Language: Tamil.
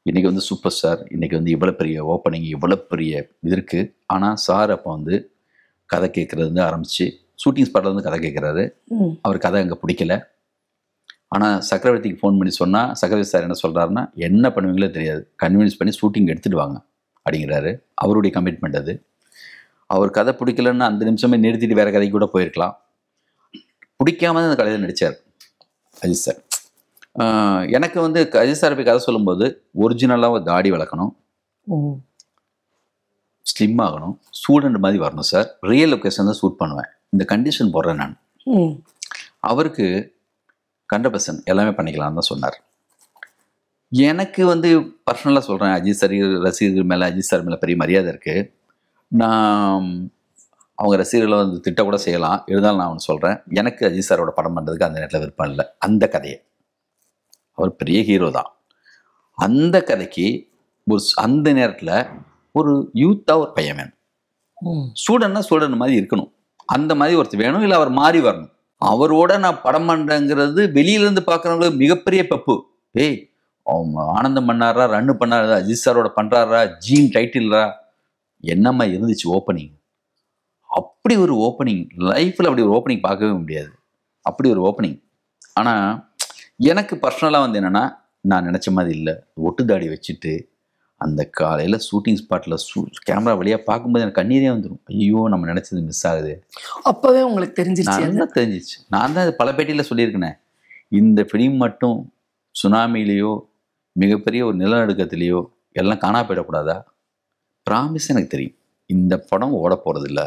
இன்னைக்கு வந்து சூப்பர் ஸ்டார், இன்னைக்கு வந்து இவ்வளோ பெரிய ஓப்பனிங், இவ்வளோ பெரிய இது இருக்குது. ஆனால் சார் அப்போ வந்து கதை கேட்குறது ஆரம்பித்து ஷூட்டிங் ஸ்பாட்டில் வந்து கதை கேட்குறாரு. அவர் கதை அங்கே பிடிக்கல. ஆனால் சக்கரவர்த்திக்கு ஃபோன் பண்ணி சொன்னால் சக்கரவர்த்தி சார் என்ன சொல்கிறாருன்னா, என்ன பண்ணுவீங்களோ தெரியாது, கன்வின்ஸ் பண்ணி ஷூட்டிங் எடுத்துகிட்டு வாங்க அப்படிங்கிறாரு. அவருடைய கமிட்மெண்ட் அது. அவர் கதை பிடிக்கலன்னு அந்த நிமிஷமே நிறுத்திட்டு வேறு கதைக்கு கூட போயிருக்கலாம். பிடிக்காம தான் அந்த கதையில் நடித்தார் அஜித் சார். எனக்கு வந்து அஜித் சார் போய் கதை சொல்லும்போது ஒரிஜினலாக ஒரு தாடி வளர்க்கணும், ஸ்லிம் ஆகணும், ஸ்டூடெண்ட் மாதிரி வரணும் சார், ரியல் லொக்கேஷன் தான் ஷூட் பண்ணுவேன், இந்த கண்டிஷன் போடுறேன் நான். அவருக்கு 100% எல்லாமே பண்ணிக்கலாம்னு தான் சொன்னார். எனக்கு வந்து பர்சனலாக சொல்கிறேன், அஜித் சார் ரசிகர்கள் மேலே, அஜித் சார் மேலே பெரிய மரியாதை இருக்குது. நான் அவங்க ரசிகர்களை வந்து திட்ட கூட செய்யலாம், இருந்தாலும் நான் ஒன்று சொல்கிறேன், எனக்கு அஜித் சாரோட படம் பண்ணுறதுக்கு அந்த நேரத்தில் விருப்பம் இல்லை. அந்த கதையை, அவர் பெரிய ஹீரோ தான், அந்த கதைக்கு ஒரு அந்த நேரத்தில் ஒரு யூத்தாக ஒரு பையன் வேணும். ஸ்டூடெண்ட்னா ஸ்டூடெண்ட் மாதிரி இருக்கணும், அந்த மாதிரி ஒருத்தர் வேணும். இல்லை அவர் மாறி வரணும். அவரோட நான் படம் பண்ணுறேங்கிறது வெளியிலேருந்து பார்க்குறவங்களுக்கு மிகப்பெரிய பப்பு. ஏய், அவங்க ஆனந்தம் பண்ணாரா, ரன்னு பண்ணாரா, அஜித் சாரோட பண்ணுறாரா, ஜீன் டைட்டில்ரா, என்னம்மா இருந்துச்சு ஓப்பனிங். அப்படி ஒரு ஓப்பனிங் லைஃப்பில் அப்படி ஒரு ஓப்பனிங் பார்க்கவே முடியாது, அப்படி ஒரு ஓப்பனிங். ஆனால் எனக்கு பர்சனலாக வந்து என்னென்னா, நான் நினச்ச மாதிரி இல்லை. ஒட்டு தாடி வச்சுட்டு அந்த காலையில் ஷூட்டிங் ஸ்பாட்டில் கேமரா வழியாக பார்க்கும்போது எனக்கு கண்ணீரே வந்துடும். ஐயோ, நம்ம நினச்சது மிஸ் ஆகுது. அப்போவே உங்களுக்கு தெரிஞ்சிருச்சு? நல்லா தெரிஞ்சிச்சு. நான் தான் பல பேட்டியில் சொல்லியிருக்கேனே, இந்த ஃபிலிம் மட்டும் சுனாமிலேயோ மிகப்பெரிய ஒரு நிலநடுக்கத்திலேயோ எல்லாம் காணா போயிடக்கூடாதா. ப்ராமிஸ் எனக்கு தெரியும், இந்த படம் ஓட போகிறதில்ல.